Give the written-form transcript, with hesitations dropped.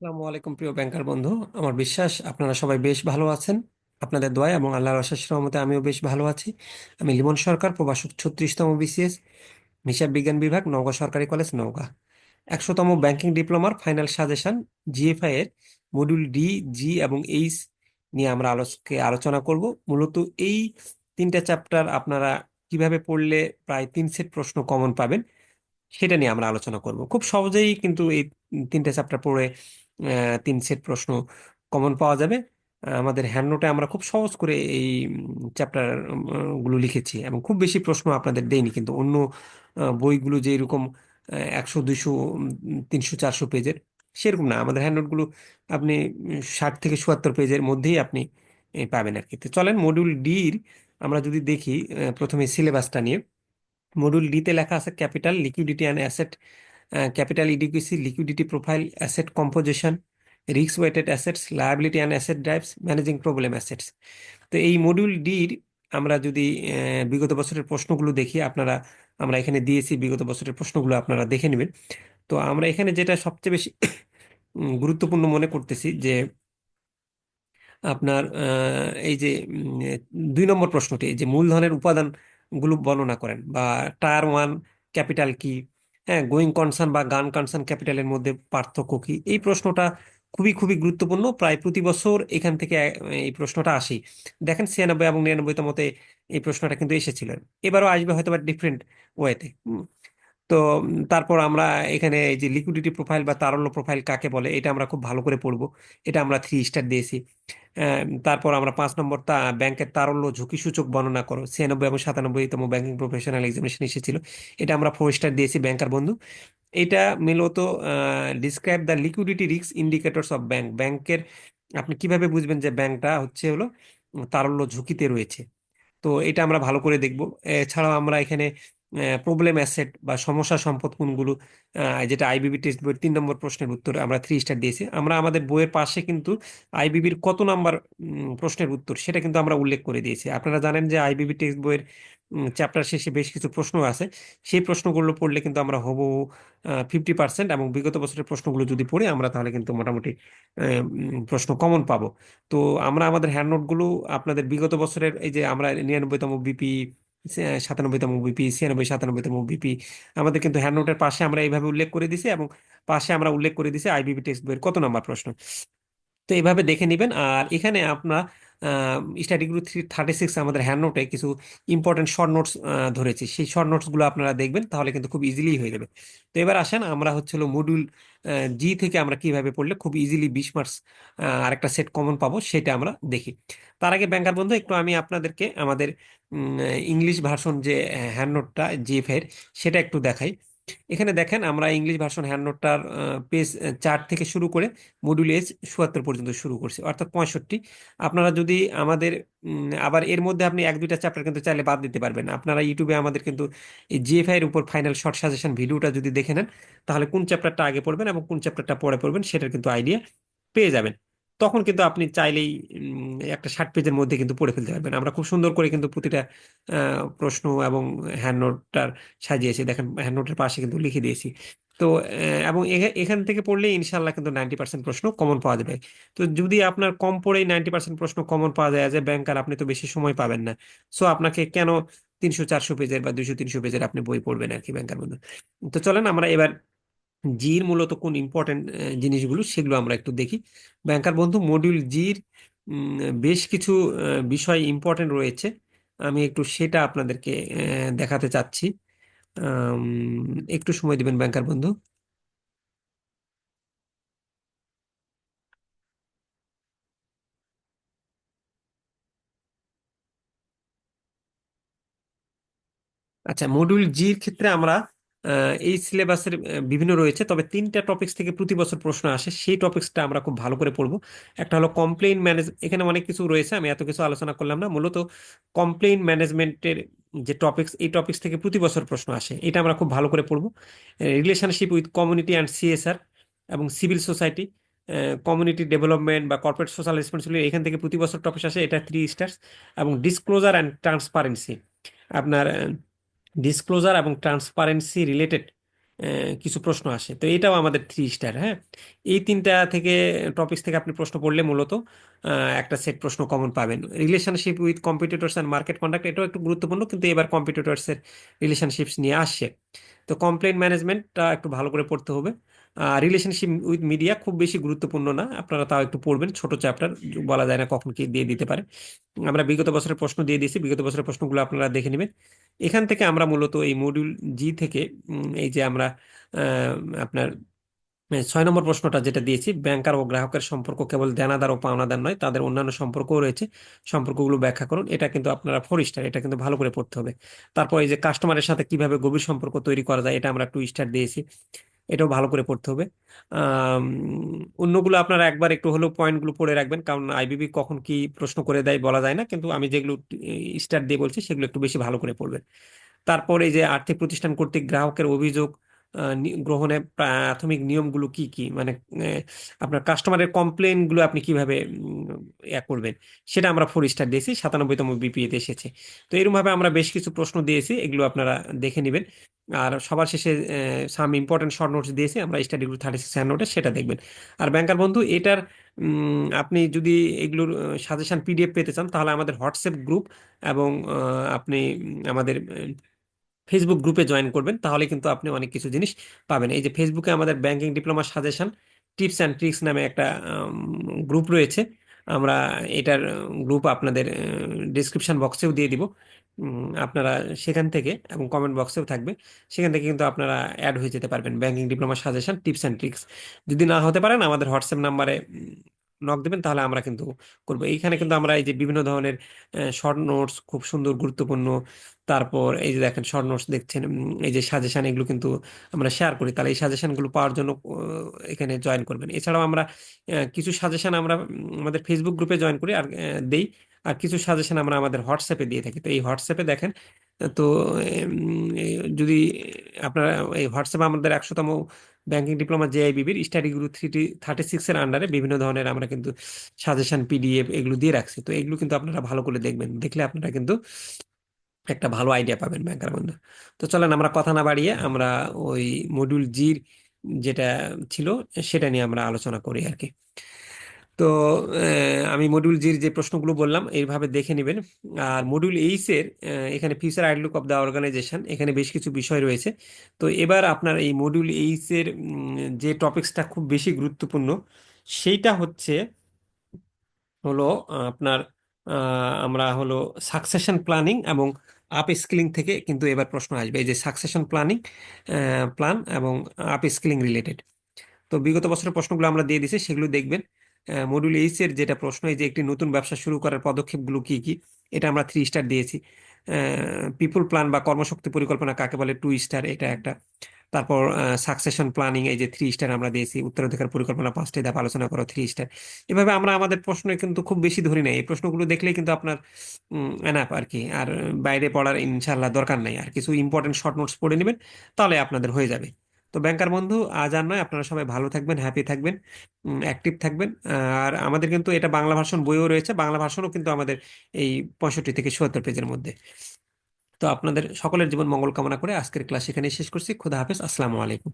আসসালামু আলাইকুম প্রিয় ব্যাংকার বন্ধু। আমার বিশ্বাস আপনারা সবাই বেশ ভালো আছেন। আপনাদের দোয়া এবং আল্লাহর অশেষ রহমতে আমিও বেশ ভালো আছি। আমি লিমন সরকার, প্রভাষক 36তম বিসিএস, হিসাব বিজ্ঞান বিভাগ, নওগাঁ সরকারি কলেজ, নওগাঁ। 100তম ব্যাংকিং ডিপ্লোমার ফাইনাল সাজেশন জিএফআই এর মডিউল ডি, জি এবং এইচ নিয়ে আমরা আলোচনা করব। মূলত এই তিনটা চ্যাপ্টার আপনারা কিভাবে পড়লে প্রায় 3 সেট প্রশ্ন কমন পাবেন সেটা নিয়ে আমরা আলোচনা করব। খুব সহজেই কিন্তু এই তিনটে চ্যাপ্টার পড়ে 3 সেট প্রশ্ন কমন পাওয়া যাবে। আমাদের হ্যান্ড নোটে আমরা খুব সহজ করে এই চ্যাপ্টার গুলো লিখেছি এবং খুব বেশি প্রশ্ন আপনাদের দেইনি, কিন্তু অন্য বইগুলো যে এরকম 100, 200, 300, 400 পেজের, সেরকম না। আমাদের হ্যান্ড নোটগুলো আপনি 60 থেকে 72 পেজের মধ্যেই আপনি পাবেন আর কি। তো চলেন মডিউল ডির আমরা যদি দেখি, প্রথমে সিলেবাসটা নিয়ে। মডিউল ডি তে লেখা আছে capital, liquidity and asset, capital adequacy, liquidity profile, asset composition, risk weighted assets, liability and asset drives, managing problem assets. তো এই মডিউল ডির আমরা যদি বিগত বছরের প্রশ্নগুলো দেখি, আমরা এখানে দিয়েছি বিগত বছরের প্রশ্নগুলো, আপনারা দেখে নেবেন। তো আমরা এখানে যেটা সবচেয়ে বেশি গুরুত্বপূর্ণ মনে করতেছি যে আপনার এই যে 2 নম্বর প্রশ্নটি, এই যে মূলধনের উপাদান গুলো বর্ণনা করেন, বা টায়ার ওয়ান ক্যাপিটাল কি, হ্যাঁ, গোয়িং কনসার্ন বা গান কনসার্ন ক্যাপিটালের মধ্যে পার্থক্য কি, এই প্রশ্নটা খুবই খুবই গুরুত্বপূর্ণ। প্রায় প্রতি বছর এখান থেকে এই প্রশ্নটা আসি। দেখেন 96 এবং 99 মতে এই প্রশ্নটা কিন্তু এসেছিল। এবারও আসবে হয়তো বা ডিফারেন্ট ওয়েতে। তো তারপর আমরা এখানে এই যে লিকুইডিটি প্রোফাইল বা তারল্য প্রোফাইল কাকে বলে, এটা আমরা খুব ভালো করে পড়বো। এটা আমরা 3 স্টার দিয়েছি। তারপর আমরা 5 নম্বর ব্যাংকের তারল্য ঝুঁকি সূচক বর্ণনা করো, 96 এবং 97তম ব্যাংকিং প্রফেশনাল এক্সামিনেশন এসেছিল। এটা আমরা 4 স্টার দিয়েছি ব্যাংকার বন্ধু। এটা মূলত describe the liquidity risk indicators of bank. ব্যাংকের আপনি কিভাবে বুঝবেন যে ব্যাংকটা হলো তারল্য ঝুঁকিতে রয়েছে। তো এটা আমরা ভালো করে দেখব। এছাড়াও আমরা এখানে প্রবলেম অ্যাসেট বা সমস্যা সম্পদ কোনগুলো, যেটা আইবিবি টেক্সট বইয়ের 3 নম্বর প্রশ্নের উত্তর আমরা 3 স্টার দিয়েছি। আমরা আমাদের বইয়ের পাশে কিন্তু আইবিবির কত নাম্বার প্রশ্নের উত্তর সেটা কিন্তু আমরা উল্লেখ করে দিয়েছি। আপনারা জানেন যে আইবিবি টেক্সট বইয়ের চ্যাপ্টার শেষে বেশ কিছু প্রশ্ন আছে। সেই প্রশ্নগুলো পড়লে কিন্তু আমরা হবো 50%, এবং বিগত বছরের প্রশ্নগুলো যদি পড়ি আমরা তাহলে কিন্তু মোটামুটি প্রশ্ন কমন পাবো। তো আমরা আমাদের হ্যান্ড নোটগুলো আপনাদের বিগত বছরের, এই যে আমরা 99তম বিপি, 97তম বিপি, 96, 97তম বিপি, আমাদের কিন্তু হ্যান্ড নোটের পাশে আমরা এইভাবে উল্লেখ করে দিছি, এবং পাশে আমরা উল্লেখ করে দিছি আইবিবি টেক্সট বইয়ের কত নাম্বার প্রশ্ন। তো এইভাবে দেখে নেবেন। আর এখানে আপনার স্টাডি গ্রুপ 36 আমাদের হ্যান্ড নোটে কিছু ইম্পর্টেন্ট শর্ট নোটস ধরেছি। সেই শর্ট নোটস গুলো আপনারা দেখবেন, তাহলে কিন্তু খুব ইজিলি হয়ে যাবে। তো এবার আসেন আমরা মডিউল জি থেকে আমরা কিভাবে পড়লে খুব ইজিলি 20 মার্কস আরেকটা সেট কমন পাবো সেটা আমরা দেখি। তার আগে ব্যাংকার বন্ধু, একটু আমি আপনাদেরকে আমাদের ইংলিশ ভার্সন যে হ্যান্ড নোটটা জিএফ এর, সেটা একটু দেখাই। এখানে দেখেন আমরা ইংলিশ ভার্সন হ্যান্ড নোটটার পেজ 4 থেকে শুরু করে মডিউল এজ 77 পর্যন্ত শুরু করছি, অর্থাৎ 65। আপনারা যদি আমাদের আবার এর মধ্যে আপনি 1-2টা চ্যাপ্টার কিন্তু চাইলে বাদ দিতে পারবেন। আপনারা ইউটিউবে আমাদের কিন্তু এই জিএফআই এর উপর ফাইনাল শর্ট সাজেশন ভিডিওটা যদি দেখে নেন, তাহলে কোন চ্যাপ্টারটা আগে পড়বেন এবং কোন চ্যাপ্টারটা পরে পড়বেন সেটার কিন্তু আইডিয়া পেয়ে যাবেন। তখন কিন্তু আপনি চাইলেই একটা 60 পেজের মধ্যে কিন্তু পড়ে ফেলতে পারবেন। আমরা খুব সুন্দর করে কিন্তু প্রতিটা প্রশ্ন এবং হ্যান্ড নোটটার সাজিয়েছি। দেখেন হ্যান্ড নোটের পাশে কিন্তু লিখে দিয়েছি। তো এবং এখান থেকে পড়লে ইনশাল্লাহ কিন্তু 90% প্রশ্ন কমন পাওয়া যাবে। তো যদি আপনার কম পড়েই 90% প্রশ্ন কমন পাওয়া যায়, যে ব্যাংকার আপনি তো বেশি সময় পাবেন না, সো আপনাকে কেন 300, 400 পেজের বা 200, 300 পেজের আপনি বই পড়বেন আর কি ব্যাংকার বন্ধু। তো চলেন আমরা এবার জির মূলত কোন ইম্পর্টেন্ট জিনিসগুলো সেগুলো আমরা একটু দেখি। ব্যাংকার বন্ধু, মডিউল জির বেশ কিছু বিষয় ইম্পর্টেন্ট রয়েছে। আমি একটু সেটা আপনাদেরকে দেখাতে চাচ্ছি। একটু সময় দিবেন ব্যাংকার বন্ধু। আচ্ছা, মডিউল জির ক্ষেত্রে আমরা এই সিলেবাসের বিভিন্ন রয়েছে, তবে 3টা টপিক্স থেকে প্রতি বছর প্রশ্ন আসে, সেই টপিক্সটা আমরা খুব ভালো করে পড়বো। একটা হলো কমপ্লেইন ম্যানেজ, এখানে অনেক কিছু রয়েছে, আমি এত কিছু আলোচনা করলাম না। মূলত কমপ্লেইন ম্যানেজমেন্টের যে টপিক্স, এই টপিক্স থেকে প্রতি বছর প্রশ্ন আসে, এটা আমরা খুব ভালো করে পড়বো। Relationship with community and CSR এবং সিভিল সোসাইটি, কমিউনিটি ডেভেলপমেন্ট বা কর্পোরেট সোশ্যাল রেসপন্সিবিলিটি, এখান থেকে প্রতি বছর টপিক আসে, এটা 3 স্টার। এবং ডিসক্লোজার অ্যান্ড ট্রান্সপারেন্সি, আপনার ডিসক্লোজার এবং ট্রান্সপারেন্সি রিলেটেড কিছু প্রশ্ন আসে, তো এটাও আমাদের 3 স্টার। হ্যাঁ, এই তিনটা থেকে টপিকস থেকে আপনি প্রশ্ন পড়লে মূলত একটা সেট প্রশ্ন কমন পাবেন। Relationship with competitors and market conduct, এটাও একটু গুরুত্বপূর্ণ, কিন্তু এবার কম্পিটিটরস এর রিলেশনশিপস নিয়ে আসছে। তো কমপ্লেন ম্যানেজমেন্টটা একটু ভালো করে পড়তে হবে। রিলেশনশিপ উইথ মিডিয়া খুব বেশি গুরুত্বপূর্ণ না, আপনারা তাও একটু পড়বেন, ছোট চ্যাপ্টার, বলা যায় না কখন কি দিয়ে দিতে পারে। আমরা বিগত বছরের প্রশ্ন দিয়ে দিয়েছি, বিগত বছরের প্রশ্নগুলো আপনারা দেখে নেবেন। এখান থেকে আমরা মূলত এই মডিউল জি থেকে এই যে আমরা আহ, আপনার 6 নম্বর প্রশ্নটা যেটা দিয়েছি, ব্যাংকার ও গ্রাহকের সম্পর্ক কেবল দেনাদার ও পাওনাদার নয়, তাদের অন্যান্য সম্পর্কও রয়েছে, সম্পর্কগুলো ব্যাখ্যা করুন। এটা কিন্তু আপনারা 4 স্টার, এটা কিন্তু ভালো করে পড়তে হবে। তারপর এই যে কাস্টমারের সাথে কিভাবে গভীর সম্পর্ক তৈরি করা যায়, এটা আমরা 2 স্টার দিয়েছি, এটাও ভালো করে পড়তে হবে। আম, অন্যগুলো আপনারা একবার একটু হলেও পয়েন্টগুলো পড়ে রাখবেন, কারণ আইবিবি কখন কি প্রশ্ন করে দেয় বলা যায় না, কিন্তু আমি যেগুলো স্টার দিয়ে বলছি সেগুলো একটু বেশি ভালো করে পড়বেন। তারপর এই যে আর্থিক প্রতিষ্ঠান কর্তৃক গ্রাহকের অভিযোগ গ্রহণে প্রাথমিক নিয়মগুলো কি কি, মানে আপনার কাস্টমারের কমপ্লেন গুলো আপনি কিভাবে করবেন, সেটা আমরা 4 স্টার দিয়েছি, 97তম বিপিএতে এসেছে। তো এরকম ভাবে আমরা বেশ কিছু প্রশ্ন দিয়েছি, এগুলো আপনারা দেখে নেবেন। আর সবার শেষে সাম ইম্পর্টেন্ট শর্ট নোটস দিয়েছি আমরা, স্টাডি গ্রুপ 36 হ্যান্ড নোটে, সেটা দেখবেন। আর ব্যাংকার বন্ধু এটার আপনি যদি এগুলোর সাজেশন পিডিএফ পেতে চান, তাহলে আমাদের হোয়াটসঅ্যাপ গ্রুপ এবং আপনি আমাদের ফেসবুক গ্রুপে জয়েন করবেন, তাহলে কিন্তু আপনি অনেক কিছু জিনিস পাবেন। এই যে ফেসবুকে আমাদের banking diploma suggestion tips and tricks নামে একটা গ্রুপ রয়েছে। আমরা এটার গ্রুপ আপনাদের ডিসক্রিপশন বক্সেও দিয়ে দিব। আপনারা সেখান থেকে, এবং কমেন্ট বক্সেও থাকবে, সেখান থেকে কিন্তু আপনারা অ্যাড হয়ে যেতে পারবেন banking diploma suggestion tips and tricks. যদি না হতে পারেন আমাদের হোয়াটসঅ্যাপ নাম্বারে নক দেবেন, তাহলে আমরা কিন্তু করবো। এইখানে কিন্তু আমরা এই যে বিভিন্ন ধরনের শর্ট নোটস, খুব সুন্দর গুরুত্বপূর্ণ, তারপর এই যে দেখেন শর্ট নোটস দেখছেন, এই যে সাজেশন, এগুলো কিন্তু আমরা শেয়ার করি। তাহলে এই সাজেশনগুলো পাওয়ার জন্য এখানে জয়েন করবেন। এছাড়াও আমরা কিছু সাজেশন আমরা আমাদের ফেসবুক গ্রুপে জয়েন করি আর দেই, আর কিছু সাজেশন আমরা আমাদের হোয়াটসঅ্যাপে দিয়ে থাকি। তো এই হোয়াটসঅ্যাপে দেখেন, তো যদি আপনারা এই হোয়াটসঅ্যাপে আমাদের 100তম ব্যাংকিং ডিপ্লোমা জেআইবিবির স্টাডি গ্রুপ 36 এর আন্ডারে বিভিন্ন ধরনের আমরা কিন্তু সাজেশন পিডিএফ এগুলো দিয়ে রাখছি। তো এগুলো কিন্তু আপনারা ভালো করে দেখবেন, দেখলে আপনারা কিন্তু একটা ভালো আইডিয়া পাবেন ব্যাংকার বন্ধু। তো চলেন আমরা কথা না বাড়িয়ে আমরা ওই মডিউল জির যেটা ছিল সেটা নিয়ে আমরা আলোচনা করি আর কি। তো আমি মডিউল জির যে প্রশ্নগুলো বললাম এইভাবে দেখে নেবেন। আর মডিউল এইচ এর এখানে future outlook of the organisation, এখানে বেশ কিছু বিষয় রয়েছে। তো এবার আপনার এই মডিউল এইচ এর যে টপিক্সটা খুব বেশি গুরুত্বপূর্ণ, সেইটা হচ্ছে হলো আপনার আমরা হলো সাকসেশন প্ল্যানিং এবং আপ স্কিলিং থেকে কিন্তু এবার প্রশ্ন আসবে। এই যে সাকসেশন প্ল্যানিং, প্ল্যান এবং আপ স্কিলিং রিলেটেড। তো বিগত বছরের প্রশ্নগুলো আমরা দিয়ে দিছি, সেগুলো দেখবেন। মডিউল এইচ এর যেটা প্রশ্ন, এই যে একটি নতুন ব্যবসা শুরু করার পদক্ষেপগুলো কি কি, এটা আমরা 3 স্টার দিয়েছি। পিপুল প্ল্যান বা কর্মশক্তি পরিকল্পনা কাকে বলে, 2 স্টার, এটা একটা। তারপর সাকসেশন প্ল্যানিং এই যে 3 স্টার আমরা দিয়েছি। উত্তরাধিকার পরিকল্পনা 5টি ধাপ আলোচনা করো, 3 স্টার। এভাবে আমরা আমাদের প্রশ্ন কিন্তু খুব বেশি ধরি নাই, এই প্রশ্নগুলো দেখলেই কিন্তু আপনার এনাফ আর কি। আর বাইরে পড়ার ইনশাল্লাহ দরকার নাই, আর কিছু ইম্পর্টেন্ট শর্ট নোটস পড়ে নেবেন, তাহলে আপনাদের হয়ে যাবে। তো ব্যাংকার বন্ধু আজ আর নয়, আপনারা সবাই ভালো থাকবেন, হ্যাপি থাকবেন, অ্যাক্টিভ থাকবেন। আর আমাদের কিন্তু এটা বাংলা ভার্সন বইও রয়েছে, বাংলা ভার্সনও কিন্তু আমাদের এই 65 থেকে 76 পেজের মধ্যে। তো আপনাদের সকলের জীবন মঙ্গল কামনা করে আজকের ক্লাস এখানেই শেষ করছি। খুদা হাফেজ, আসসালামু আলাইকুম।